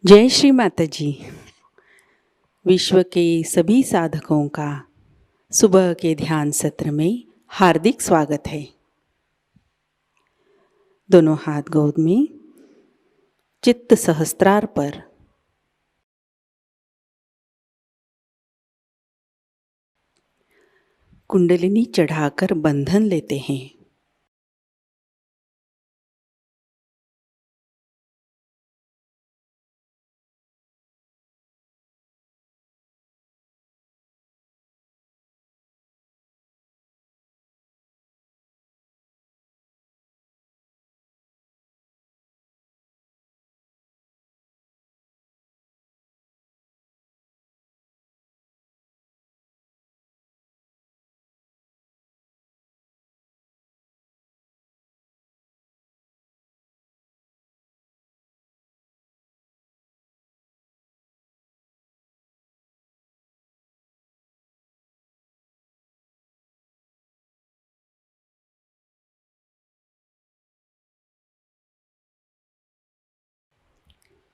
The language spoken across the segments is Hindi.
जय श्री माता जी। विश्व के सभी साधकों का सुबह के ध्यान सत्र में हार्दिक स्वागत है। दोनों हाथ गोद में, चित्त सहस्त्रार पर। कुंडलिनी चढ़ाकर बंधन लेते हैं।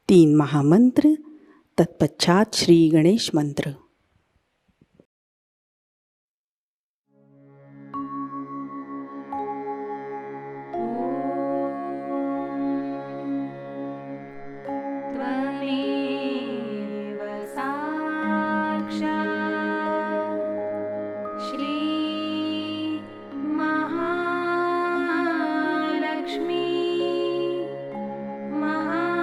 तीन महामंत्र, तत्पश्चात श्री गणेश मंत्र। त्वमेव साक्षात् श्री महालक्ष्मी महासरस्वती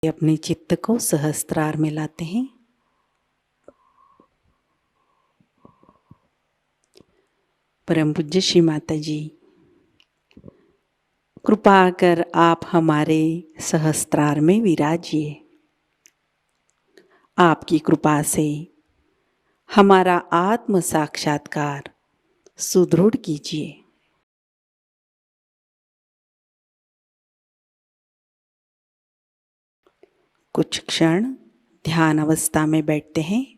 अपने चित्त को सहस्त्रार में लाते हैं। परम पूज्य श्री माता जी, कृपा कर आप हमारे सहस्त्रार में विराजिए। आपकी कृपा से हमारा आत्म साक्षात्कार सुदृढ़ कीजिए। कुछ क्षण ध्यान अवस्था में बैठते हैं।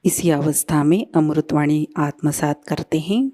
इसी अवस्था में अमृतवाणी आत्मसात करते हैं।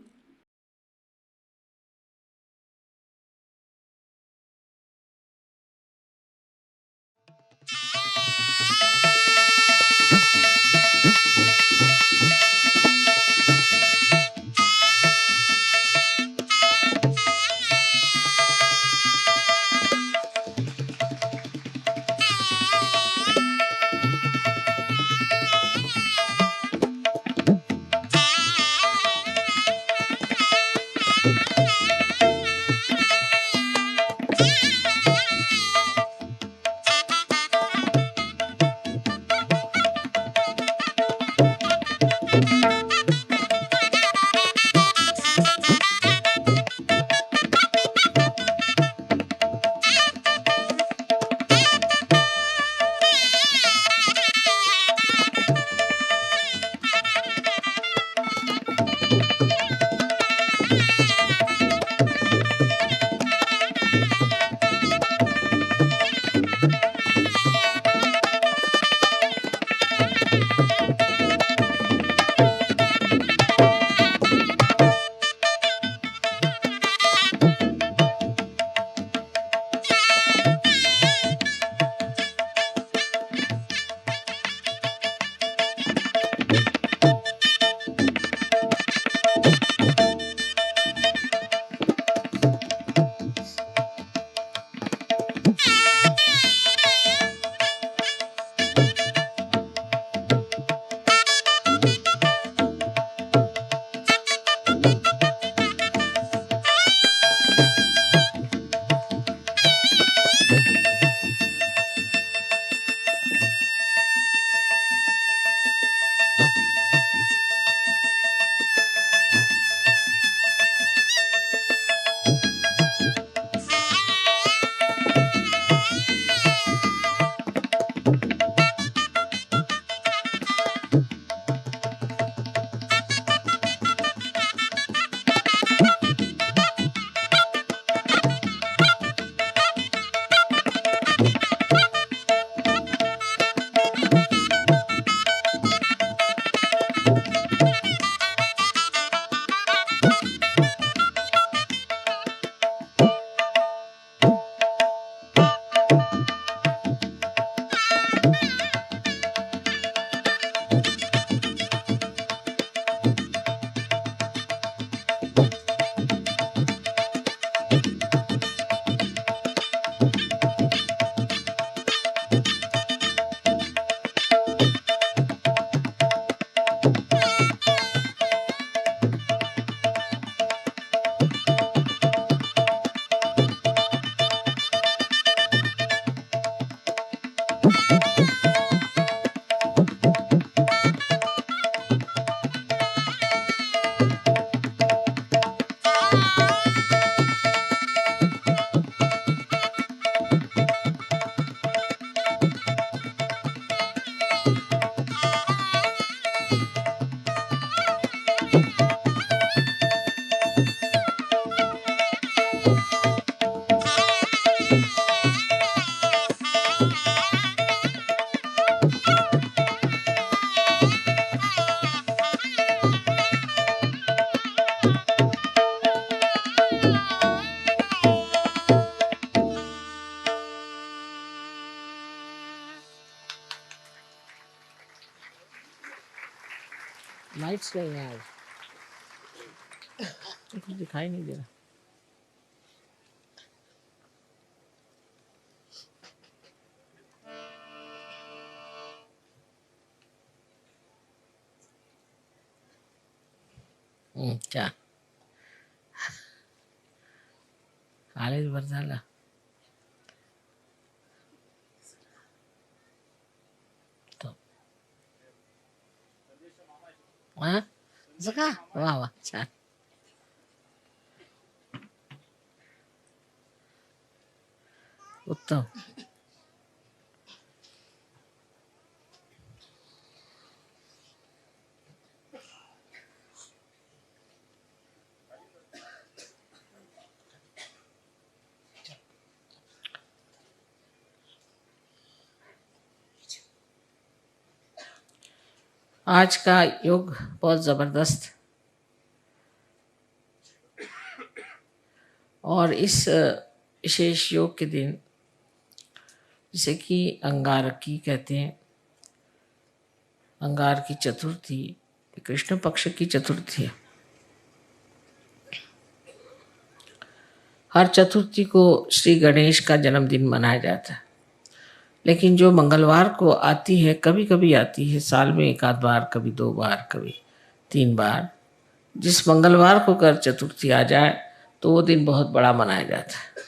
कुछ नहीं है आज, कुछ दिखाई नहीं दे रहा। क्या कॉलेज भर झाला? तो हा असं का? वा वा, छान. उत्तम. आज का योग बहुत जबरदस्त, और इस विशेष योग के दिन, जिसे कि अंगारकी कहते हैं, अंगार की चतुर्थी, कृष्ण पक्ष की चतुर्थी है। हर चतुर्थी को श्री गणेश का जन्मदिन मनाया जाता है, लेकिन जो मंगलवार को आती है, कभी कभी आती है साल में एक आध बार, कभी 2 बार, कभी 3 बार, जिस मंगलवार को अगर चतुर्थी आ जाए तो वो दिन बहुत बड़ा मनाया जाता है।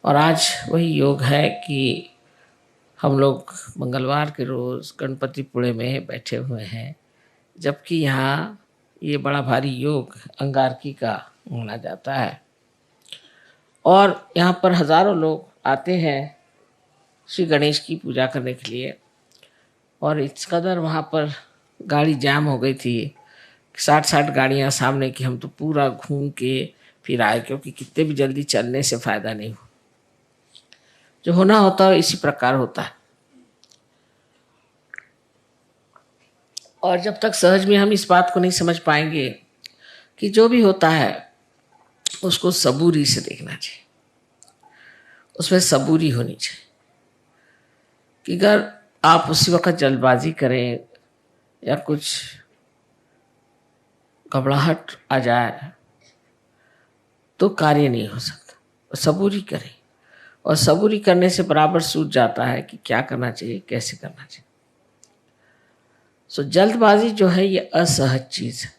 और आज वही योग है कि हम लोग मंगलवार के रोज़ गणपतिपुणे में बैठे हुए हैं, जबकि यहाँ ये बड़ा भारी योग अंगारकी का माना जाता है, और यहाँ पर हजारों लोग आते हैं श्री गणेश की पूजा करने के लिए। और इस कदर वहाँ पर गाड़ी जाम हो गई थी, 60 गाड़ियाँ सामने की, हम तो पूरा घूम के फिर आए, क्योंकि कितने भी जल्दी चलने से फ़ायदा नहीं हो, जो होना होता है इसी प्रकार होता है। और जब तक सहज में हम इस बात को नहीं समझ पाएंगे कि जो भी होता है उसको सबूरी से देखना चाहिए, उसमें सबूरी होनी चाहिए, कि अगर आप उसी वक्त जल्दबाजी करें या कुछ घबराहट आ जाए तो कार्य नहीं हो सकता। सबूरी करें, और सबूरी करने से बराबर सूझ जाता है कि क्या करना चाहिए, कैसे करना चाहिए। सो जल्दबाजी जो है ये असहज चीज़ है।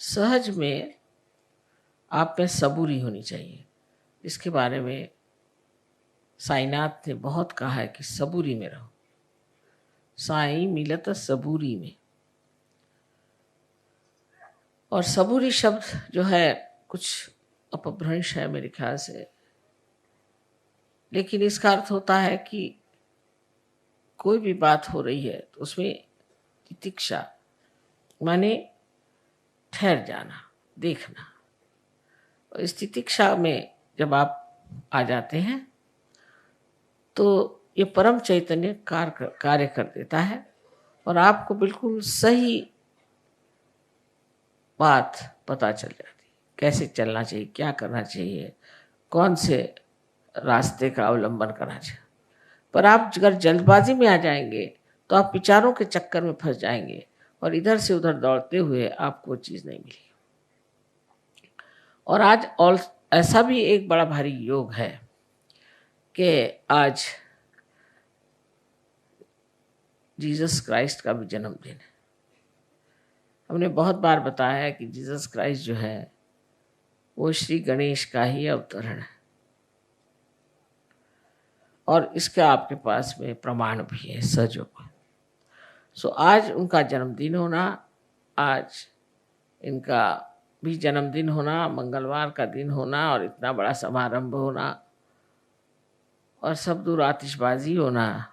सहज में आप में सबूरी होनी चाहिए। इसके बारे में साईनाथ ने बहुत कहा है कि सबूरी में रहो, साई मिलत सबूरी में। और सबूरी शब्द जो है कुछ अपभ्रंश है मेरे ख्याल से, लेकिन इसका अर्थ होता है कि कोई भी बात हो रही है तो उसमें तितिक्षा माने ठहर जाना, देखना। और इस तितिक्षा में जब आप आ जाते हैं तो ये परम चैतन्य कार्य कर देता है, और आपको बिल्कुल सही बात पता चल जाती है, कैसे चलना चाहिए, क्या करना चाहिए, कौन से रास्ते का अवलंबन करना चाहिए। पर आप अगर जल्दबाजी में आ जाएंगे तो आप विचारों के चक्कर में फंस जाएंगे, और इधर से उधर दौड़ते हुए आपको चीज़ नहीं मिलेगी। और आज और ऐसा भी एक बड़ा भारी योग है कि आज जीसस क्राइस्ट का भी जन्मदिन है। हमने बहुत बार बताया है कि जीसस क्राइस्ट जो है वो श्री गणेश का ही अवतरण है, और इसका आपके पास में प्रमाण भी है सजग। सो आज उनका जन्मदिन होना, आज इनका भी जन्मदिन होना, मंगलवार का दिन होना, और इतना बड़ा समारंभ होना, और सब दूर आतिशबाजी होना,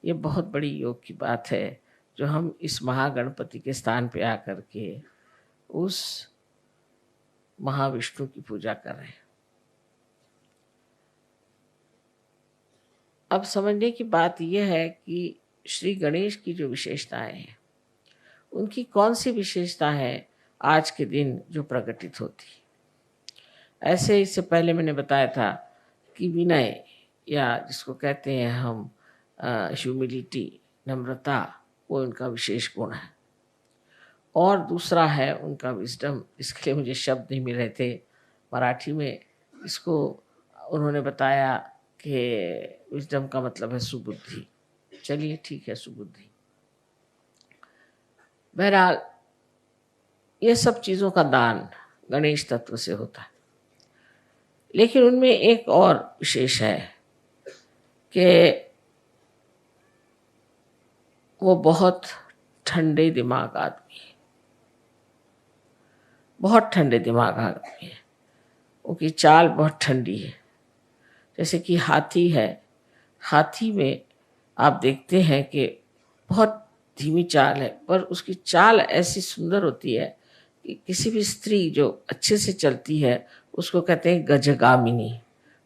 ये बहुत बड़ी योग की बात है, जो हम इस महागणपति के स्थान पे आकर के उस महाविष्णु की पूजा कर रहे हैं। अब समझने की बात यह है कि श्री गणेश की जो विशेषताएं हैं, उनकी कौन सी विशेषता है आज के दिन जो प्रकटित होती है। ऐसे इससे पहले मैंने बताया था कि विनय, या जिसको कहते हैं हम ह्यूमिलिटी, नम्रता, वो उनका विशेष गुण है। और दूसरा है उनका विजडम। इसके लिए मुझे शब्द नहीं मिल रहे थे मराठी में। इसको उन्होंने बताया कि विजडम का मतलब है सुबुद्धि। चलिए ठीक है, सुबुद्धि। बहरहाल ये सब चीज़ों का दान गणेश तत्व से होता है। लेकिन उनमें एक और विशेष है कि वो बहुत ठंडे दिमाग आदमी है, बहुत ठंडे दिमाग आदमी है। उनकी चाल बहुत ठंडी है। जैसे कि हाथी है, हाथी में आप देखते हैं कि बहुत धीमी चाल है, पर उसकी चाल ऐसी सुंदर होती है कि किसी भी स्त्री जो अच्छे से चलती है उसको कहते हैं गजगामिनी,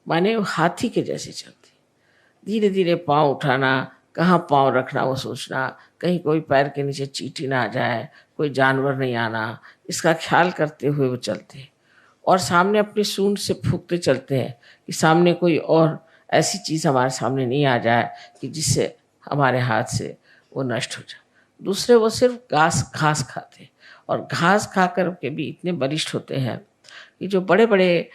माने वो हाथी के जैसे चलती है। धीरे धीरे पाँव उठाना, कहाँ पाँव रखना वो सोचना, कहीं कोई पैर के नीचे चींटी ना आ जाए, कोई जानवर नहीं आना, इसका ख्याल करते हुए वो चलते हैं। और सामने अपनी सूंड से फूंकते चलते हैं कि सामने कोई और ऐसी चीज़ हमारे सामने नहीं आ जाए कि जिससे हमारे हाथ से वो नष्ट हो जाए। दूसरे वो सिर्फ घास खाते हैं, और घास खा कर के भी इतने बलिष्ठ होते हैं कि जो बड़े बड़े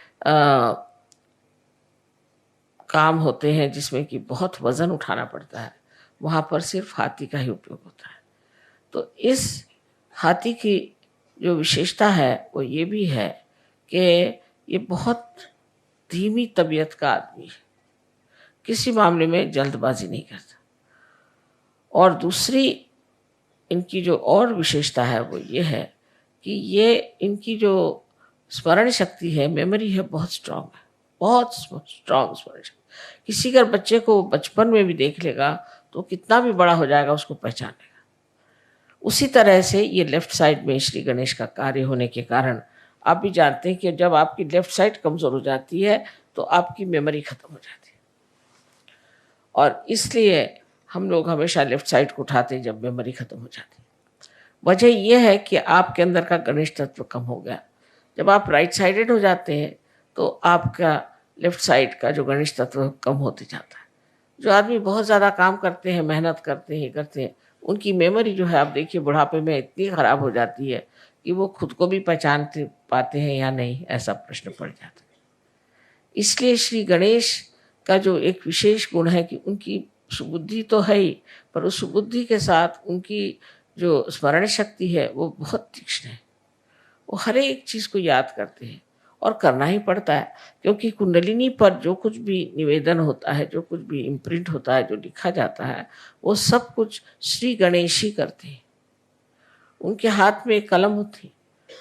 काम होते हैं जिसमें कि बहुत वज़न उठाना पड़ता है, वहाँ पर सिर्फ हाथी का ही उपयोग होता है। तो इस हाथी की जो विशेषता है वो ये भी है कि ये बहुत धीमी तबीयत का आदमी है, किसी मामले में जल्दबाजी नहीं करता। और दूसरी इनकी जो और विशेषता है वो ये है कि ये इनकी जो स्मरण शक्ति है, मेमोरी है, बहुत स्ट्रांग है, बहुत स्ट्रांग स्मरण शक्ति। किसी अगर बच्चे को बचपन में भी देख लेगा तो कितना भी बड़ा हो जाएगा उसको पहचान लेगा। उसी तरह से ये लेफ्ट साइड में श्री गणेश का कार्य होने के कारण आप भी जानते हैं कि जब आपकी लेफ्ट साइड कमज़ोर हो जाती है तो आपकी मेमोरी ख़त्म हो जाती है, और इसलिए हम लोग हमेशा लेफ्ट साइड को उठाते हैं जब मेमोरी ख़त्म हो जाती है। वजह यह है कि आपके अंदर का गणेश तत्व कम हो गया। जब आप राइट साइडेड हो जाते हैं तो आपका लेफ्ट साइड का जो गणेश तत्व कम होते जाता है। जो आदमी बहुत ज़्यादा काम करते हैं, मेहनत करते हैं, उनकी मेमोरी जो है आप देखिए बुढ़ापे में इतनी ख़राब हो जाती है कि वो खुद को भी पहचान पाते हैं या नहीं, ऐसा प्रश्न पड़ जाता है। इसलिए श्री गणेश का जो एक विशेष गुण है कि उनकी सुबुद्धि तो है ही, पर उस सुबुद्धि के साथ उनकी जो स्मरण शक्ति है वो बहुत तीक्ष्ण है। वो हर एक चीज़ को याद करते हैं, और करना ही पड़ता है, क्योंकि कुंडलिनी पर जो कुछ भी निवेदन होता है, जो कुछ भी इम्प्रिंट होता है, जो लिखा जाता है, वो सब कुछ श्री गणेश ही करते हैं। उनके हाथ में एक कलम होती है,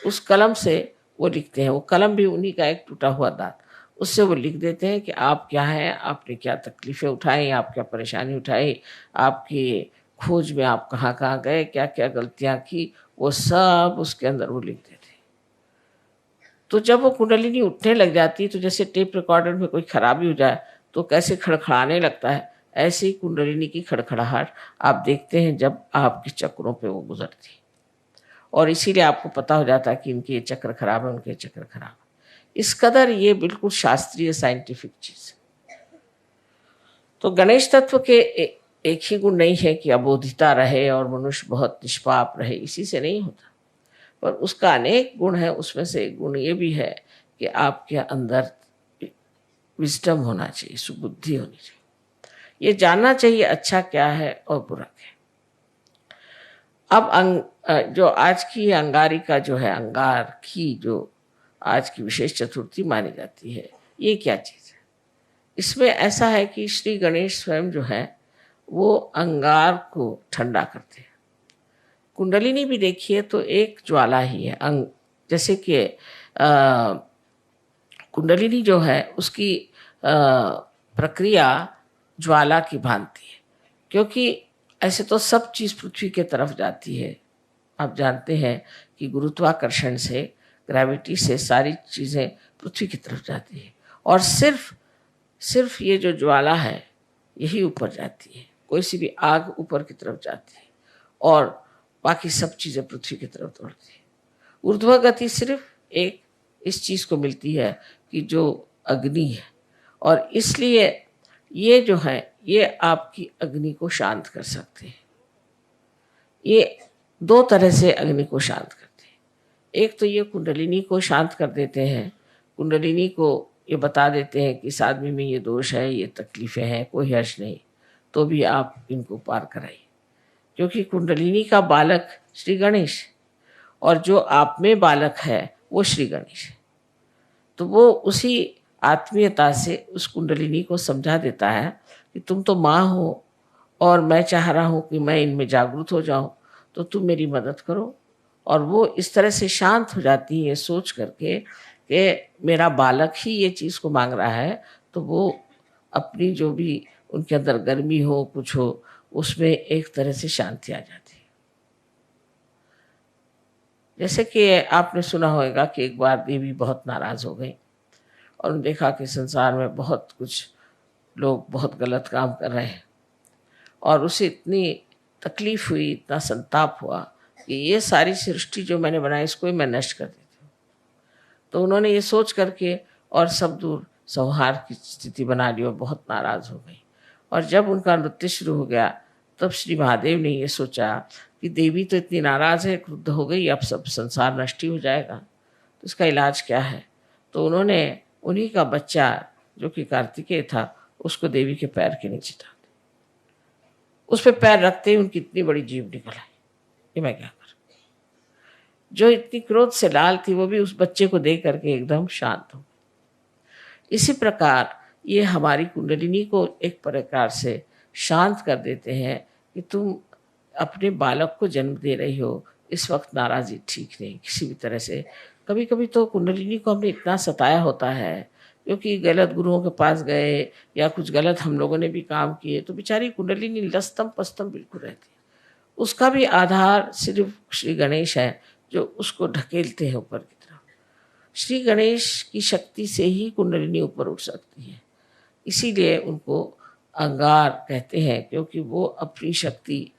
उस कलम से वो लिखते हैं। वो कलम भी उन्हीं का एक टूटा हुआ दांत, उससे वो लिख देते हैं कि आप क्या हैं, आपने क्या तकलीफ़ें उठाई, आप क्या परेशानी उठाई, आपकी खोज में आप कहाँ कहाँ गए, क्या क्या गलतियाँ की, वो सब उसके अंदर वो लिख देते हैं। तो जब वो कुंडलिनी उठने लग जाती है तो जैसे टेप रिकॉर्डर में कोई खराबी हो जाए तो कैसे खड़खड़ाने लगता है, ऐसे ही कुंडलिनी की खड़खड़ाहट आप देखते हैं जब आपके चक्रों पे वो गुजरती है, और इसीलिए आपको पता हो जाता है कि इनके ये चक्र खराब है, उनके चक्र खराब है। इस कदर ये बिल्कुल शास्त्रीय साइंटिफिक चीज़ है। तो गणेश तत्व के एक ही गुण नहीं है कि अबोधिता रहे और मनुष्य बहुत निष्पाप रहे, इसी से नहीं होता, पर उसका अनेक गुण है। उसमें से एक गुण ये भी है कि आपके अंदर विजडम होना चाहिए, सुबुद्धि होनी चाहिए, ये जानना चाहिए अच्छा क्या है और बुरा क्या है। अब जो आज की अंगारिका जो है, अंगार की जो आज की विशेष चतुर्थी मानी जाती है, ये क्या चीज़ है? इसमें ऐसा है कि श्री गणेश स्वयं जो है वो अंगार को ठंडा करते हैं। कुंडलिनी भी देखिए तो एक ज्वाला ही है, जैसे कि कुंडलिनी जो है उसकी प्रक्रिया ज्वाला की भांति है, क्योंकि ऐसे तो सब चीज़ पृथ्वी के तरफ जाती है। आप जानते हैं कि गुरुत्वाकर्षण से, ग्रेविटी से सारी चीज़ें पृथ्वी की तरफ जाती है, और सिर्फ ये जो ज्वाला है यही ऊपर जाती है। कोई सी भी आग ऊपर की तरफ जाती है और बाकी सब चीज़ें पृथ्वी की तरफ दौड़ती है। ऊर्ध्व गति सिर्फ एक इस चीज़ को मिलती है कि जो अग्नि है, और इसलिए ये जो है ये आपकी अग्नि को शांत कर सकते हैं। ये दो तरह से अग्नि को शांत करते हैं। एक तो ये कुंडलिनी को शांत कर देते हैं, कुंडलिनी को ये बता देते हैं कि इस आदमी में ये दोष है, ये तकलीफ़ें हैं, कोई हर्ष नहीं, तो भी आप इनको पार कराइए। क्योंकि कुंडलिनी का बालक श्री गणेश और जो आप में बालक है वो श्री गणेश है। तो वो उसी आत्मीयता से उस कुंडलिनी को समझा देता है कि तुम तो माँ हो और मैं चाह रहा हूँ कि मैं इनमें जागरूक हो जाऊँ, तो तुम मेरी मदद करो। और वो इस तरह से शांत हो जाती है सोच करके कि मेरा बालक ही ये चीज़ को मांग रहा है, तो वो अपनी जो भी उनके अंदर गर्मी हो कुछ हो उसमें एक तरह से शांति आ जाती है। जैसे कि आपने सुना होगा कि एक बार देवी बहुत नाराज़ हो गई और उन्होंने देखा कि संसार में बहुत कुछ लोग बहुत गलत काम कर रहे हैं और उसे इतनी तकलीफ हुई, इतना संताप हुआ कि ये सारी सृष्टि जो मैंने बनाई इसको ही मैं नष्ट कर देती हूँ। तो उन्होंने ये सोच करके और सब दूर संहार की स्थिति बना ली और बहुत नाराज़ हो गई। और जब उनका नृत्य शुरू हो गया तब श्री महादेव ने ये सोचा कि देवी तो इतनी नाराज़ है, क्रुद्ध हो गई, अब सब संसार नष्ट ही हो जाएगा, तो इसका इलाज क्या है। तो उन्होंने उन्हीं का बच्चा जो कि कार्तिकेय था उसको देवी के पैर के नीचे डाल दिया। उस पर पैर रखते ही उनकी इतनी बड़ी जीभ निकल आई, ये मैं क्या करूं। जो इतनी क्रोध से लाल थी वो भी उस बच्चे को देख करके एकदम शांत हो गई। इसी प्रकार ये हमारी कुंडलिनी को एक प्रकार से शांत कर देते हैं कि तुम अपने बालक को जन्म दे रही हो, इस वक्त नाराज़ी ठीक नहीं किसी भी तरह से। कभी कभी तो कुंडलिनी को हमने इतना सताया होता है क्योंकि गलत गुरुओं के पास गए या कुछ गलत हम लोगों ने भी काम किए, तो बेचारी कुंडलिनी लस्तम पस्तम बिल्कुल रहती है। उसका भी आधार सिर्फ श्री गणेश है जो उसको ढकेलते हैं ऊपर की तरफ। श्री गणेश की शक्ति से ही कुंडलिनी ऊपर उठ सकती है, इसीलिए उनको अंगार कहते हैं क्योंकि वो अपनी शक्ति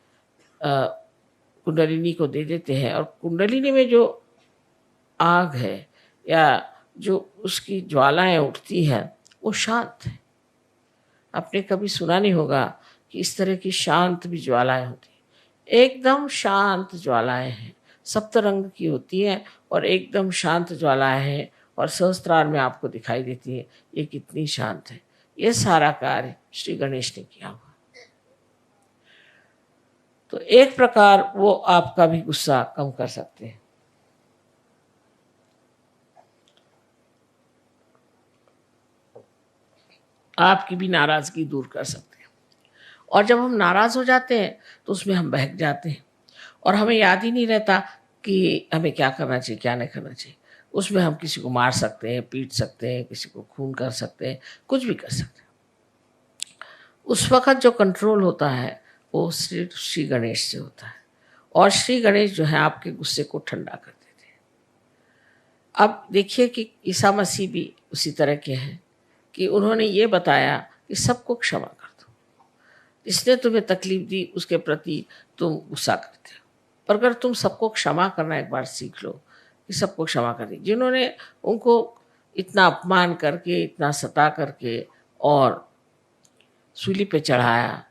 कुंडलिनी को दे देते हैं। और कुंडलिनी में जो आग है या जो उसकी ज्वालाएं उठती हैं वो शांत है। आपने कभी सुना नहीं होगा कि इस तरह की शांत भी ज्वालाएं होती हैं। एकदम शांत ज्वालाएं हैं, सप्त रंग की होती हैं और एकदम शांत ज्वालाएं हैं और सहस्त्रार में आपको दिखाई देती है ये कितनी शांत है। ये सारा कार्य श्री गणेश ने किया हुआ। तो एक प्रकार वो आपका भी गुस्सा कम कर सकते हैं। आपकी भी नाराज़गी दूर कर सकते हैं। और जब हम नाराज़ हो जाते हैं तो उसमें हम बहक जाते हैं और हमें याद ही नहीं रहता कि हमें क्या करना चाहिए क्या नहीं करना चाहिए। उसमें हम किसी को मार सकते हैं, पीट सकते हैं, किसी को खून कर सकते हैं, कुछ भी कर सकते हैं। उस वक़्त जो कंट्रोल होता है वो सिर्फ श्री गणेश से होता है और श्री गणेश जो है आपके गुस्से को ठंडा कर देते हैं। अब देखिए कि ईसा मसीह भी उसी तरह के हैं कि उन्होंने ये बताया कि सबको क्षमा कर दो। जिसने तुम्हें तकलीफ दी उसके प्रति तुम गुस्सा करते हो, पर अगर तुम सबको क्षमा करना एक बार सीख लो कि सबको क्षमा कर दी। जिन्होंने उनको इतना अपमान करके, इतना सता करके और सूली पे चढ़ाया,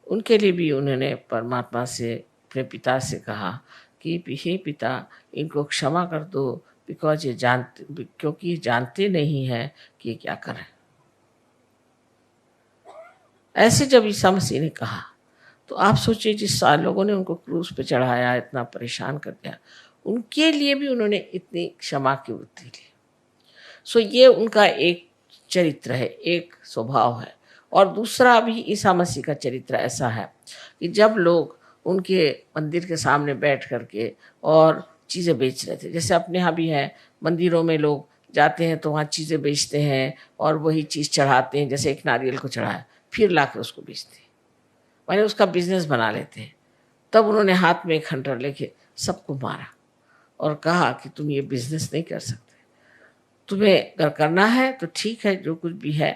उनके लिए भी उन्होंने परमात्मा से, अपने पिता से कहा कि हे पिता इनको क्षमा कर दो, क्योंकि ये जानते नहीं हैं कि ये क्या करें। ऐसे जब ईसा मसीह ने कहा तो आप सोचिए जिस साल लोगों ने उनको क्रूस पे चढ़ाया, इतना परेशान कर दिया, उनके लिए भी उन्होंने इतनी क्षमा की वृत्ति ली। सो ये उनका एक चरित्र है, एक स्वभाव है। और दूसरा भी ईसा मसीह का चरित्र ऐसा है कि जब लोग उनके मंदिर के सामने बैठ करके और चीज़ें बेच रहे थे, जैसे अपने यहाँ भी है, मंदिरों में लोग जाते हैं तो वहाँ चीज़ें बेचते हैं और वही चीज़ चढ़ाते हैं। जैसे एक नारियल को चढ़ाया फिर ला के उसको बेचते हैं, माने उसका बिजनेस बना लेते हैं। तब उन्होंने हाथ में एक खंडर लेके सबको मारा और कहा कि तुम ये बिजनेस नहीं कर सकते, तुम्हें अगर करना है तो ठीक है, जो कुछ भी है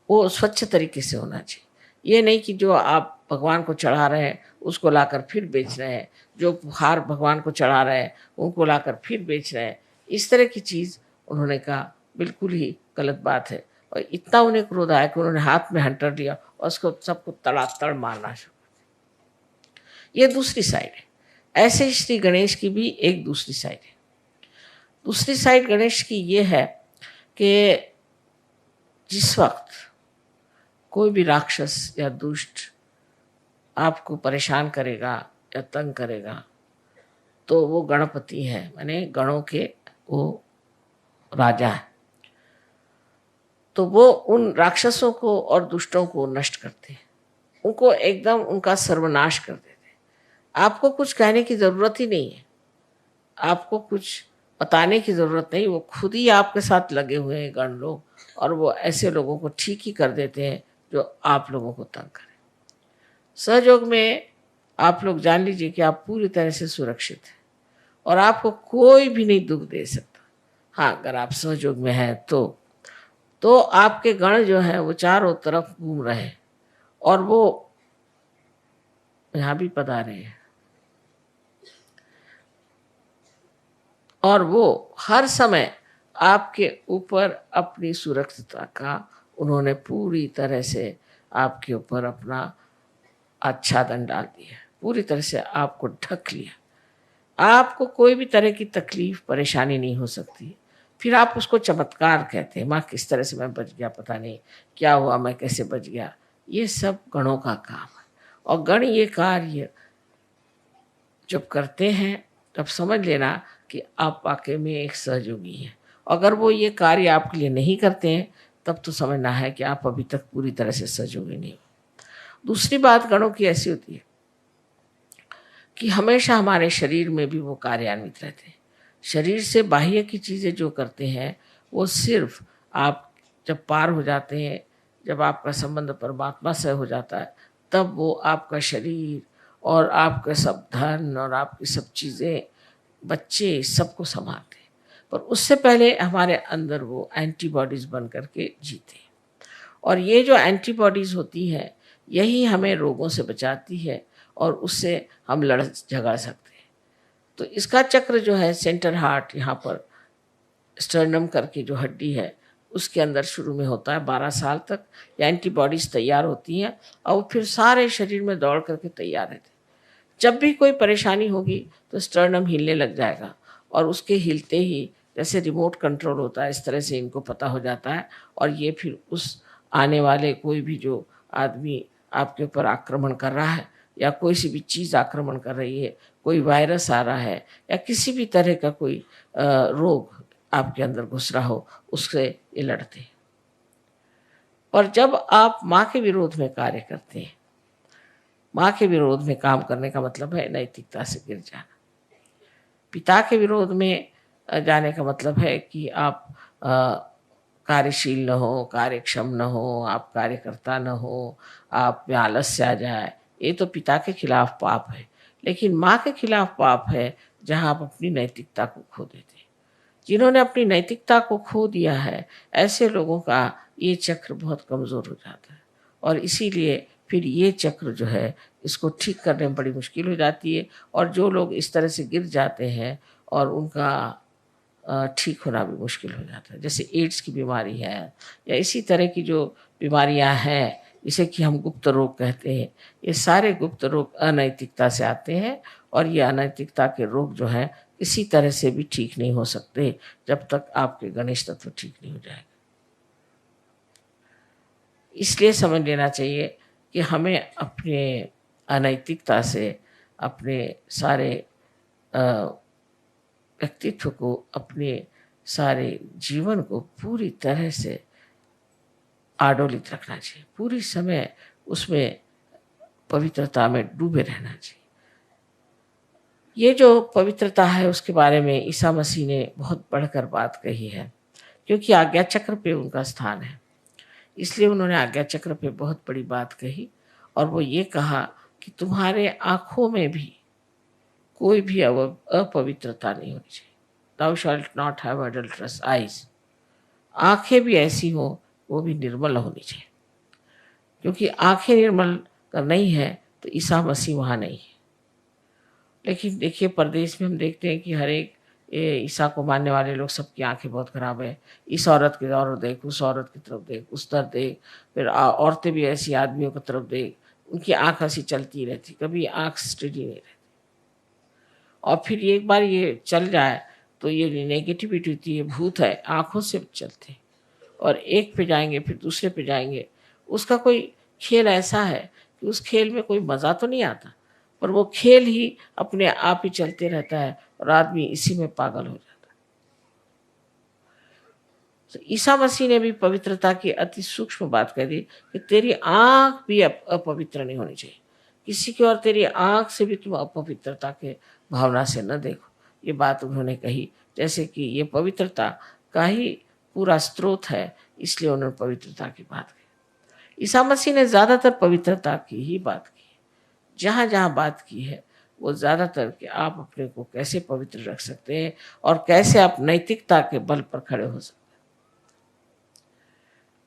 वो स्वच्छ तरीके से होना चाहिए। ये नहीं कि जो आप भगवान को चढ़ा रहे हैं उसको लाकर फिर बेच रहे हैं, जो हार भगवान को चढ़ा रहे हैं उनको लाकर फिर बेच रहे हैं। इस तरह की चीज़ उन्होंने कहा बिल्कुल ही गलत बात है। और इतना उन्हें क्रोध आया कि उन्होंने हाथ में हंटर लिया और उसको सबको तड़ातड़ मारना शुरू कर दिया। ये दूसरी साइड है। ऐसे ही श्री गणेश की भी एक दूसरी साइड है। दूसरी साइड गणेश की ये है कि जिस वक्त कोई भी राक्षस या दुष्ट आपको परेशान करेगा या तंग करेगा, तो वो गणपति है, माने गणों के वो राजा है, तो वो उन राक्षसों को और दुष्टों को नष्ट करते हैं, उनको एकदम उनका सर्वनाश कर देते हैं। आपको कुछ कहने की ज़रूरत ही नहीं है, आपको कुछ बताने की ज़रूरत नहीं, वो खुद ही आपके साथ लगे हुए हैं गण लोग, और वो ऐसे लोगों को ठीक ही कर देते हैं जो आप लोगों को तंग करें। सहयोग में आप लोग जान लीजिए कि आप पूरी तरह से सुरक्षित हैं और आपको कोई भी नहीं दुख दे सकता। हाँ, अगर आप सहयोग में हैं तो आपके गण जो हैं वो चारों तरफ घूम रहे हैं और वो यहाँ भी पधारे हैं, और वो हर समय आपके ऊपर अपनी सुरक्षितता का उन्होंने पूरी तरह से आपके ऊपर अपना आच्छादन डाल दिया, पूरी तरह से आपको ढक लिया। आपको कोई भी तरह की तकलीफ परेशानी नहीं हो सकती। फिर आप उसको चमत्कार कहते हैं, माँ किस तरह से मैं बच गया, पता नहीं क्या हुआ, मैं कैसे बच गया। ये सब गणों का काम है, और गण ये कार्य जब करते हैं तब समझ लेना कि आप वाकई में एक सहयोगी हैं। अगर वो ये कार्य आपके लिए नहीं करते हैं तब तो समझना है कि आप अभी तक पूरी तरह से सहयोगी नहीं हो। दूसरी बात गणों की ऐसी होती है कि हमेशा हमारे शरीर में भी वो कार्यान्वित रहते हैं। शरीर से बाह्य की चीज़ें जो करते हैं वो सिर्फ आप जब पार हो जाते हैं, जब आपका संबंध परमात्मा से हो जाता है, तब वो आपका शरीर और आपका सब धन और आपकी सब चीज़ें, बच्चे, सबको संभालते हैं। पर उससे पहले हमारे अंदर वो एंटीबॉडीज़ बन करके जीते हैं, और ये जो एंटीबॉडीज़ होती हैं यही हमें रोगों से बचाती है और उससे हम लड़ झगड़ सकते हैं। तो इसका चक्र जो है सेंटर हार्ट, यहाँ पर स्टर्नम करके जो हड्डी है उसके अंदर शुरू में होता है। 12 साल तक ये एंटीबॉडीज़ तैयार होती हैं और वो फिर सारे शरीर में दौड़ करके तैयार रहते हैं। जब भी कोई परेशानी होगी तो स्टर्नम हिलने लग जाएगा, और उसके हिलते ही जैसे रिमोट कंट्रोल होता है इस तरह से इनको पता हो जाता है, और ये फिर उस आने वाले कोई भी जो आदमी आपके ऊपर आक्रमण कर रहा है या कोई सी भी चीज़ आक्रमण कर रही है, कोई वायरस आ रहा है या किसी भी तरह का कोई रोग आपके अंदर घुस रहा हो, उससे ये लड़ते हैं। और जब आप माँ के विरोध में कार्य करते हैं, माँ के विरोध में काम करने का मतलब है नैतिकता से गिर जाना। पिता के विरोध में जाने का मतलब है कि आप कार्यशील न हो, कार्यक्षम न हो, आप कार्यकर्ता न हो, आप में आलस्य आ जाए, ये तो पिता के खिलाफ पाप है। लेकिन माँ के खिलाफ पाप है जहाँ आप अपनी नैतिकता को खो देते हैं। जिन्होंने अपनी नैतिकता को खो दिया है, ऐसे लोगों का ये चक्र बहुत कमज़ोर हो जाता है, और इसीलिए फिर ये चक्र जो है इसको ठीक करने में बड़ी मुश्किल हो जाती है। और जो लोग इस तरह से गिर जाते हैं और उनका ठीक होना भी मुश्किल हो जाता है, जैसे एड्स की बीमारी है या इसी तरह की जो बीमारियां हैं जिसे कि हम गुप्त रोग कहते हैं, ये सारे गुप्त रोग अनैतिकता से आते हैं, और ये अनैतिकता के रोग जो हैं किसी तरह से भी ठीक नहीं हो सकते जब तक आपके गणेश तत्व ठीक नहीं हो जाएगा। इसलिए समझ लेना चाहिए कि हमें अपने अनैतिकता से अपने सारे व्यक्तित्व को, अपने सारे जीवन को पूरी तरह से आडोलित रखना चाहिए, पूरी समय उसमें पवित्रता में डूबे रहना चाहिए। ये जो पवित्रता है उसके बारे में ईसा मसीह ने बहुत बढ़कर बात कही है, क्योंकि आज्ञा चक्र पे उनका स्थान है, इसलिए उन्होंने आज्ञा चक्र पे बहुत बड़ी बात कही, और वो ये कहा कि तुम्हारे आँखों में भी कोई भी अपवित्रता नहीं होनी चाहिए। Thou shalt not have adulterous eyes। आँखें भी ऐसी हो, वो भी निर्मल होनी चाहिए, क्योंकि आँखें निर्मल कर नहीं है तो ईसा मसीह वहाँ नहीं है। लेकिन देखिए परदेश में हम देखते हैं कि हर एक ईसा को मानने वाले लोग सबकी आंखें बहुत खराब है। इस औरत की तरफ देख, उस औरत की तरफ देख, उस तरफ देख, फिर औरतें भी ऐसी आदमियों की तरफ देख, उनकी आंख ऐसी चलती रहती, कभी आंख स्टेडी नहीं रहती। और फिर एक बार ये चल जाए तो ये नेगेटिविटी होती है, भूत है, आँखों से चलते हैं और एक पे जाएँगे फिर दूसरे पे जाएँगे। उसका कोई खेल ऐसा है कि उस खेल में कोई मज़ा तो नहीं आता, पर वो खेल ही अपने आप ही चलते रहता है और आदमी इसी में पागल हो जाता है। तो ईसा मसीह ने भी पवित्रता की अति सूक्ष्म बात कह दी कि तेरी आँख भी अपवित्र नहीं होनी चाहिए। किसी की और तेरी आँख से भी तुम अपवित्रता के भावना से न देखो। ये बात उन्होंने कही, जैसे कि ये पवित्रता का ही पूरा स्रोत है, इसलिए उन्होंने पवित्रता की बात की। ईसा मसीह ने ज़्यादातर पवित्रता की ही बात की है। जहाँ जहाँ बात की है वो ज़्यादातर कि आप अपने को कैसे पवित्र रख सकते हैं और कैसे आप नैतिकता के बल पर खड़े हो सकते हैं।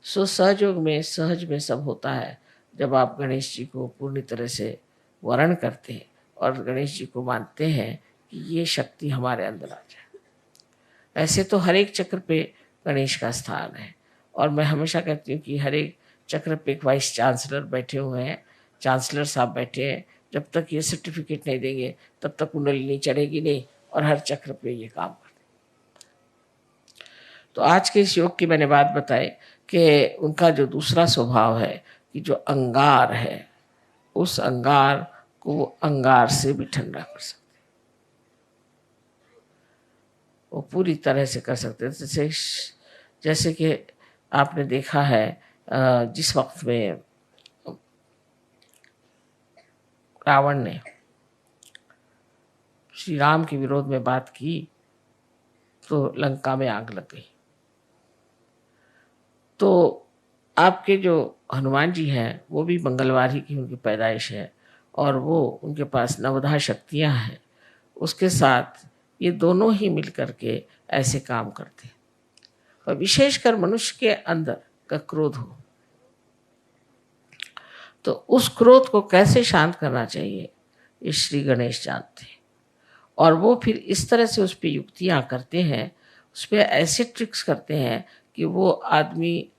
सो सहयोग में, सहज में सब होता है जब आप गणेश जी को पूर्ण तरह से वर्ण करते हैं और गणेश जी को मानते हैं कि ये शक्ति हमारे अंदर आ जाए। ऐसे तो हर एक चक्र पे गणेश का स्थान है और मैं हमेशा कहती हूँ कि हर एक चक्र पे एक वाइस चांसलर बैठे हुए हैं, चांसलर साहब बैठे हैं। जब तक ये सर्टिफिकेट नहीं देंगे तब तक कुंडली नहीं चढ़ेगी नहीं, और हर चक्र पे ये काम करते। तो आज के इस योग की मैंने बात बताई कि उनका जो दूसरा स्वभाव है कि जो अंगार है, उस अंगार को वो अंगार से भी ठंडा कर सकते, वो पूरी तरह से कर सकते हैं। जैसे कि आपने देखा है जिस वक्त में रावण ने श्री राम के विरोध में बात की तो लंका में आग लग गई। तो आपके जो हनुमान जी हैं वो भी मंगलवार ही की उनकी पैदाइश है और वो उनके पास नवधा शक्तियाँ हैं। उसके साथ ये दोनों ही मिल करके ऐसे काम करते हैं। और विशेषकर मनुष्य के अंदर का क्रोध हो तो उस क्रोध को कैसे शांत करना चाहिए ये श्री गणेश जानते हैं। और वो फिर इस तरह से उस पर युक्तियाँ करते हैं, उस पर ऐसे ट्रिक्स करते हैं कि वो आदमी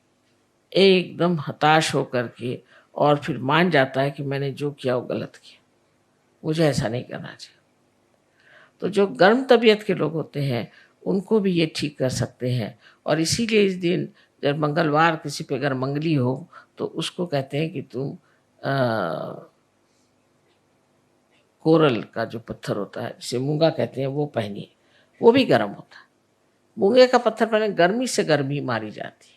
एकदम हताश होकर के और फिर मान जाता है कि मैंने जो किया वो गलत किया, मुझे ऐसा नहीं करना चाहिए। तो जो गर्म तबीयत के लोग होते हैं उनको भी ये ठीक कर सकते हैं। और इसीलिए इस दिन जब मंगलवार किसी पे अगर मंगली हो तो उसको कहते हैं कि तुम कोरल का जो पत्थर होता है जिसे मूंगा कहते हैं वो पहनिए, वो भी गर्म होता है। मूंगे का पत्थर पहने गर्मी से गर्मी मारी जाती है।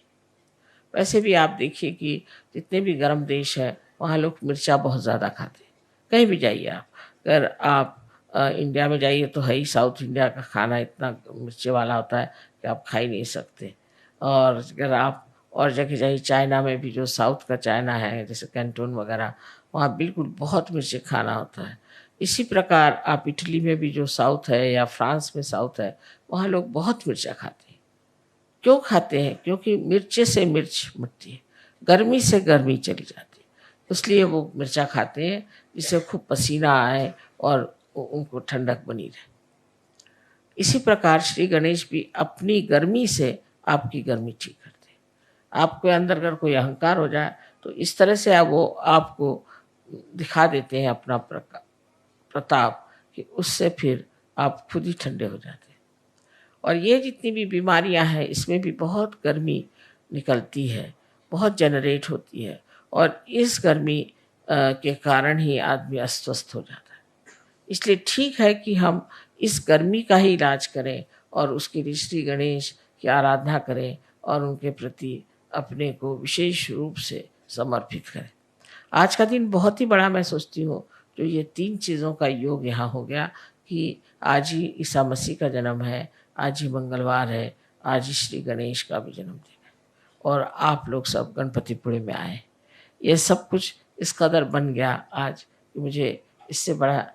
वैसे भी आप देखिए कि जितने भी गर्म देश है वहाँ लोग मिर्चा बहुत ज़्यादा खाते हैं। कहीं भी जाइए आप, अगर आप इंडिया में जाइए तो है ही साउथ इंडिया का खाना इतना मिर्चे वाला होता है कि आप खा ही नहीं सकते। और अगर आप और जगह जाइए, चाइना में भी जो साउथ का चाइना है जैसे कैंटून वगैरह, वहाँ बिल्कुल बहुत मिर्ची खाना होता है। इसी प्रकार आप इटली में भी जो साउथ है या फ्रांस में साउथ है वहाँ लोग बहुत मिर्चा खाते हैं। क्यों खाते हैं? क्योंकि मिर्चे से मिर्च मिटती है, गर्मी से गर्मी चली जाती है, इसलिए वो मिर्चा खाते हैं जिससे खूब पसीना आए और उनको ठंडक बनी रहे। इसी प्रकार श्री गणेश भी अपनी गर्मी से आपकी गर्मी ठीक करते हैं। आपके अंदर अगर कोई अहंकार हो जाए तो इस तरह से वो आपको दिखा देते हैं अपना प्रताप कि उससे फिर आप खुद ही ठंडे हो जाते हैं। और ये जितनी भी बीमारियां हैं इसमें भी बहुत गर्मी निकलती है, बहुत जनरेट होती है और इस गर्मी के कारण ही आदमी अस्वस्थ हो जाता है। इसलिए ठीक है कि हम इस गर्मी का ही इलाज करें और उसके लिए श्री गणेश की आराधना करें और उनके प्रति अपने को विशेष रूप से समर्पित करें। आज का दिन बहुत ही बड़ा मैं सोचती हूँ जो ये 3 चीज़ों का योग यहाँ हो गया कि आज ही ईसा मसीह का जन्म है, आज ही मंगलवार है, आज ही श्री गणेश का भी जन्मदिन है और आप लोग सब गणपतिपुरे में आए। ये सब कुछ इस कदर बन गया आज कि मुझे इससे बड़ा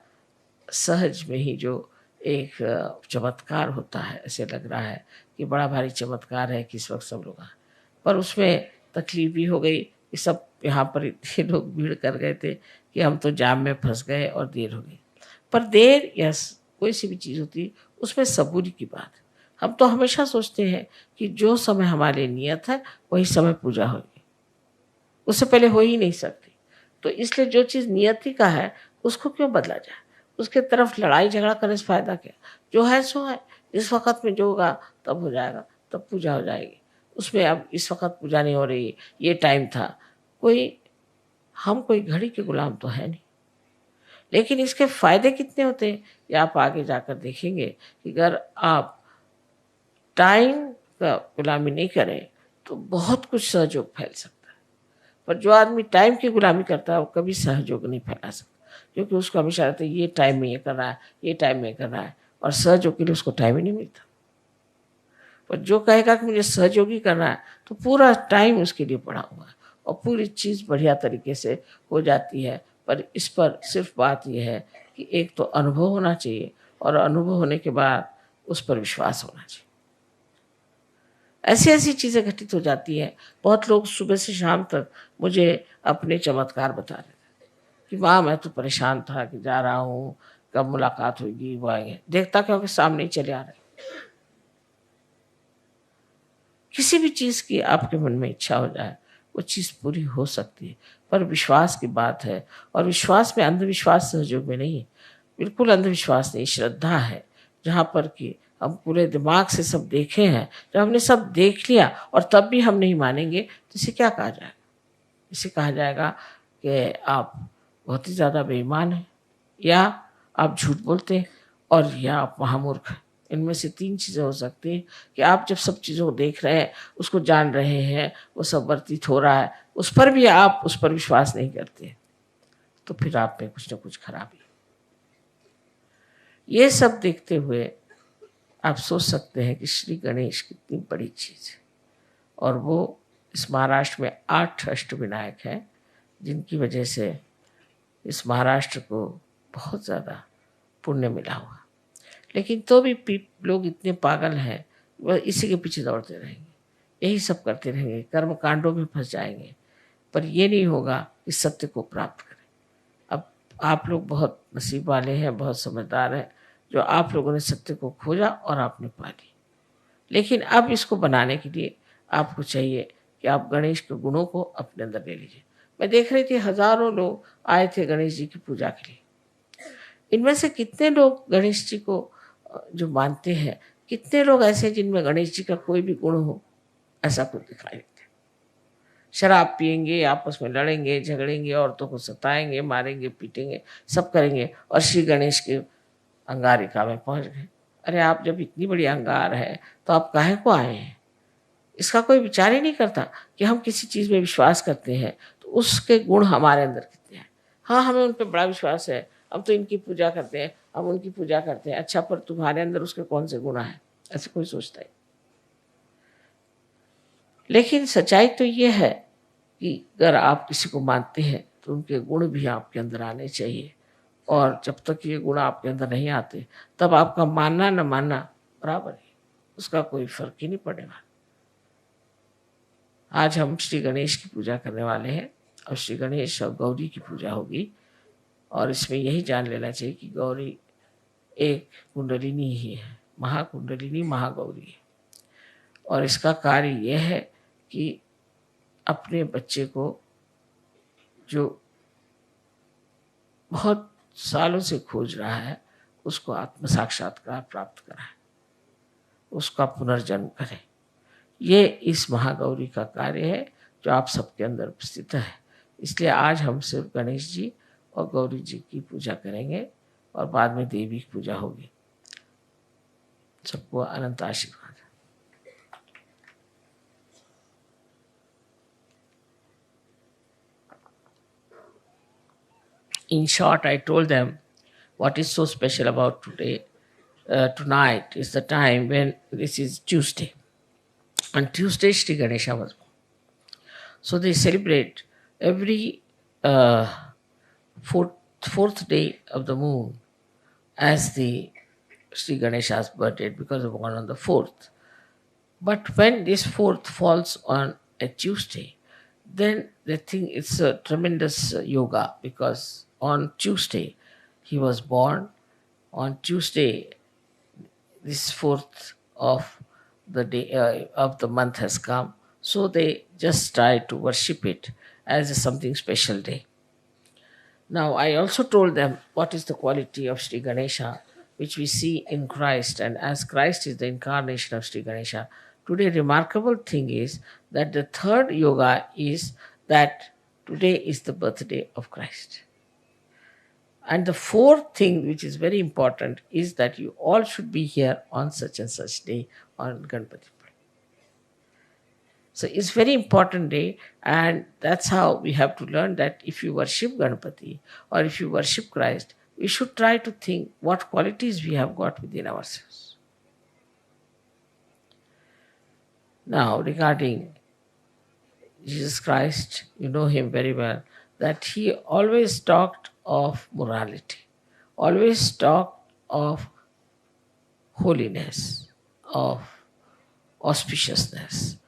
सहज में ही जो एक चमत्कार होता है ऐसे लग रहा है कि बड़ा भारी चमत्कार है कि इस वक्त सब लोग आए। पर उसमें तकलीफ भी हो गई कि सब यहाँ पर इतने लोग भीड़ कर गए थे कि हम तो जाम में फंस गए और देर हो गई। पर देर या कोई सी भी चीज़ होती उसमें सबूरी की बात है। हम तो हमेशा सोचते हैं कि जो समय हमारे नियत है वही समय पूजा होगी, उससे पहले हो ही नहीं सकती। तो इसलिए जो चीज़ नियति का है उसको क्यों बदला जाए, उसके तरफ लड़ाई झगड़ा करने से फायदा क्या। जो है सो है, इस वक्त में जो होगा तब हो जाएगा, तब पूजा हो जाएगी। उसमें अब इस वक्त पूजा नहीं हो रही, ये टाइम था। हम कोई घड़ी के गुलाम तो है नहीं। लेकिन इसके फायदे कितने होते हैं ये आप आगे जाकर देखेंगे कि अगर आप टाइम का गुलामी नहीं करें तो बहुत कुछ सहयोग फैल सकता है। पर जो आदमी टाइम की गुलामी करता है वो कभी सहयोग नहीं फैला सकता, क्योंकि उसको हमेशा रहता है ये टाइम में ये कर रहा है, ये टाइम में ये कर रहा है, और सहयोग के लिए उसको टाइम ही नहीं मिलता। पर जो कहेगा कि मुझे सहयोगी करना है तो पूरा टाइम उसके लिए पड़ा हुआ है और पूरी चीज़ बढ़िया तरीके से हो जाती है। पर इस पर सिर्फ बात यह है कि एक तो अनुभव होना चाहिए, और अनुभव होने के बाद उस पर विश्वास होना चाहिए। ऐसी ऐसी चीज़ें घटित हो जाती हैं। बहुत लोग सुबह से शाम तक मुझे अपने चमत्कार बता रहे थे कि माँ मैं तो परेशान था कि जा रहा हूँ, कब मुलाकात होगी, वो आएंगे। देखता क्या हो कि सामने ही चले आ रहे। किसी भी चीज़ की आपके मन में इच्छा हो जाए वो चीज़ पूरी हो सकती है, पर विश्वास की बात है। और विश्वास में अंधविश्वास सहयोग में नहीं है, बिल्कुल अंधविश्वास नहीं, श्रद्धा है। जहाँ पर कि हम पूरे दिमाग से सब देखे हैं, जब हमने सब देख लिया और तब भी हम नहीं मानेंगे तो इसे क्या कहा जाएगा। इसे कहा जाएगा कि आप बहुत ही ज़्यादा बेईमान हैं, या आप झूठ बोलते हैं, और या आप महामूर्ख हैं। इनमें से 3 चीज़ें हो सकती हैं कि आप जब सब चीज़ों को देख रहे हैं, उसको जान रहे हैं, वो सब वर्तित हो रहा है, उस पर भी आप उस पर विश्वास नहीं करते, तो फिर आप में कुछ न कुछ खराबी है। ये सब देखते हुए आप सोच सकते हैं कि श्री गणेश कितनी बड़ी चीज़ है, और वो इस महाराष्ट्र में 8 अष्टविनायक हैं, जिनकी वजह से इस महाराष्ट्र को बहुत ज़्यादा पुण्य मिला हुआ। लेकिन तो भी लोग इतने पागल हैं, वह इसी के पीछे दौड़ते रहेंगे, यही सब करते रहेंगे, कर्म कांडों में फंस जाएंगे, पर ये नहीं होगा कि सत्य को प्राप्त करें। अब आप लोग बहुत नसीब वाले हैं, बहुत समझदार हैं, जो आप लोगों ने सत्य को खोजा और आपने पा ली। लेकिन अब इसको बनाने के लिए आपको चाहिए कि आप गणेश के गुणों को अपने अंदर ले लीजिए। मैं देख रही थी हज़ारों लोग आए थे गणेश जी की पूजा के लिए। इनमें से कितने लोग गणेश जी को जो मानते हैं, कितने लोग ऐसे हैं जिनमें गणेश जी का कोई भी गुण हो, ऐसा कुछ दिखाई देता है। शराब पिएंगे, आपस में लड़ेंगे झगड़ेंगे, औरतों को सताएंगे, मारेंगे पीटेंगे, सब करेंगे, और श्री गणेश के अंगारिका में पहुंच गए। अरे आप जब इतनी बड़ी अंगार है तो आप काहे को आए हैं। इसका कोई विचार ही नहीं करता कि हम किसी चीज़ में विश्वास करते हैं तो उसके गुण हमारे अंदर कितने हैं। हाँ, हमें उन पर बड़ा विश्वास है, हम तो इनकी पूजा करते हैं, हम उनकी पूजा करते हैं। अच्छा, पर तुम्हारे अंदर उसके कौन से गुण हैं, ऐसे कोई सोचता है। लेकिन सच्चाई तो ये है कि अगर आप किसी को मानते हैं तो उनके गुण भी आपके अंदर आने चाहिए, और जब तक ये गुण आपके अंदर नहीं आते तब आपका मानना न मानना बराबर है, उसका कोई फर्क ही नहीं पड़ने वाला। आज हम श्री गणेश की पूजा करने वाले हैं, और श्री गणेश और गौरी की पूजा होगी, और इसमें यही जान लेना चाहिए कि गौरी एक कुंडलिनी ही है, महाकुंडलिनी महागौरी है। और इसका कार्य यह है कि अपने बच्चे को जो बहुत सालों से खोज रहा है उसको आत्म साक्षात्कार प्राप्त कराए, उसका पुनर्जन्म करें। ये इस महागौरी का कार्य है जो आप सबके अंदर उपस्थित है। इसलिए आज हम सिर्फ गणेश जी और गौरी जी की पूजा करेंगे, और बाद में देवी की पूजा होगी। सबको अनंत आशीर्वाद। In short, I told them what is so special about today. Tonight is the time when this is Tuesday. On Tuesday, Sri Ganesha was born. So they celebrate every fourth day of the moon as the Sri Ganesha's birthday, because of born on the 4th. But when this 4th falls on a Tuesday, then they think it's a tremendous yoga, because on Tuesday he was born. On Tuesday, this 4th of the day of the month has come, so they just try to worship it as a something special day. Now, I also told them what is the quality of Sri Ganesha, which we see in Christ, and as Christ is the incarnation of Sri Ganesha. Today, remarkable thing is that the third yoga is that today is the birthday of Christ. And the fourth thing, which is very important, is that you all should be here on such and such day on Ganpati. So it's very important day, and that's how we have to learn that if you worship Ganpati or if you worship Christ, we should try to think what qualities we have got within ourselves. Now, regarding Jesus Christ, you know him very well, that he always talked of morality, always talked of holiness, of auspiciousness.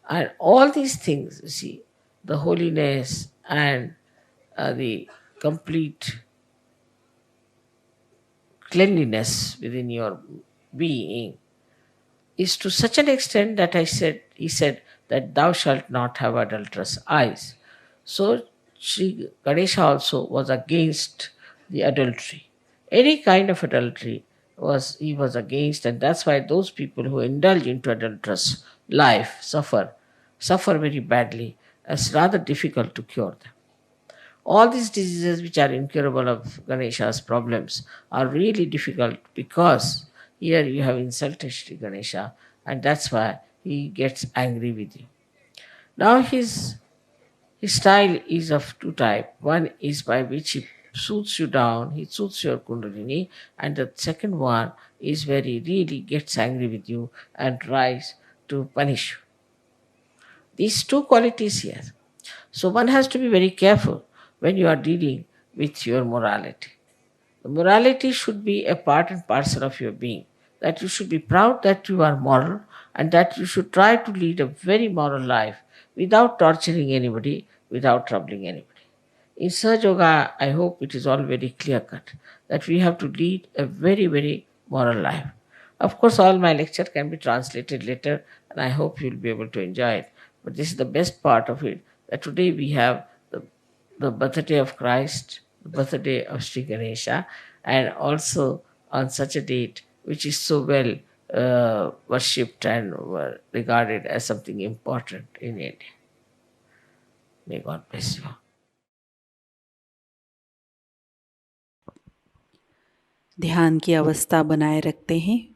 And all these things, you see, the holiness and the complete cleanliness within your being is to such an extent that he said that thou shalt not have adulterous eyes. So Sri Ganesha also was against the adultery. Any kind of adultery he was against, and that's why those people who indulge into adulterous life suffer very badly. It's rather difficult to cure them. All these diseases which are incurable of Ganesha's problems are really difficult because here you have insulted Sri Ganesha, and that's why he gets angry with you. Now his style is of two types. One is by which he soothes you down, he soothes your kundalini, and the second one is where he really gets angry with you and tries to punish you. These two qualities here. So one has to be very careful when you are dealing with your morality. The morality should be a part and parcel of your being. That you should be proud that you are moral and that you should try to lead a very moral life without torturing anybody, without troubling anybody. In Sahaja Yoga, I hope it is all very clear cut that we have to lead a very, very moral life. Of course, all my lecture can be translated later, and I hope you will be able to enjoy it. But this is the best part of it that today we have the birthday of Christ, the birthday of Sri Ganesha, and also on such a date which is so well worshipped and regarded as something important in India. May God bless you. ध्यान की अवस्था बनाए रखते हैं।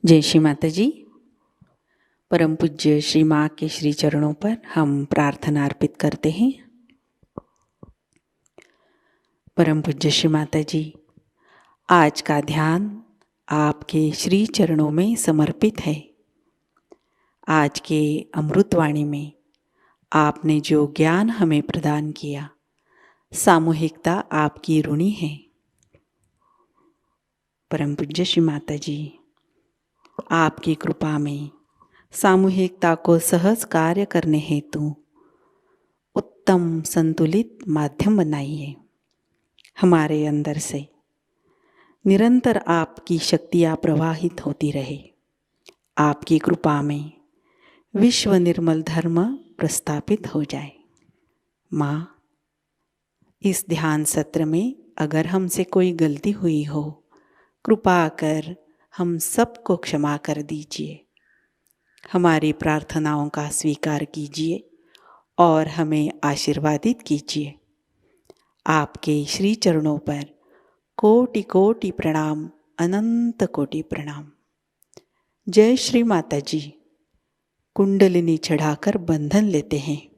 जय श्री माता जी। परम पूज्य श्री माँ के श्री चरणों पर हम प्रार्थना अर्पित करते हैं। परम पूज्य श्री माता जी, आज का ध्यान आपके श्री चरणों में समर्पित है। आज के अमृतवाणी में आपने जो ज्ञान हमें प्रदान किया, सामूहिकता आपकी ऋणी है। परम पूज्य श्री माता जी, आपकी कृपा में सामूहिकता को सहज कार्य करने हेतु उत्तम संतुलित माध्यम बनाइए। हमारे अंदर से निरंतर आपकी शक्तियाँ प्रवाहित होती रहे। आपकी कृपा में विश्व निर्मल धर्म प्रस्थापित हो जाए। माँ, इस ध्यान सत्र में अगर हमसे कोई गलती हुई हो, कृपा कर हम सबको क्षमा कर दीजिए। हमारी प्रार्थनाओं का स्वीकार कीजिए और हमें आशीर्वादित कीजिए। आपके श्री चरणों पर कोटि कोटि प्रणाम, अनंत कोटि प्रणाम। जय श्री माता जी। कुंडलिनी चढ़ाकर बंधन लेते हैं।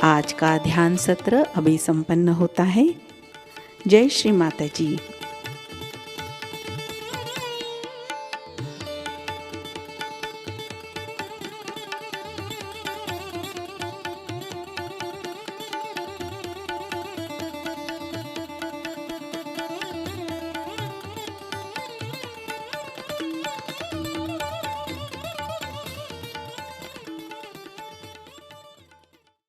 आज का ध्यान सत्र अभी संपन्न होता है। जय श्री माता जी।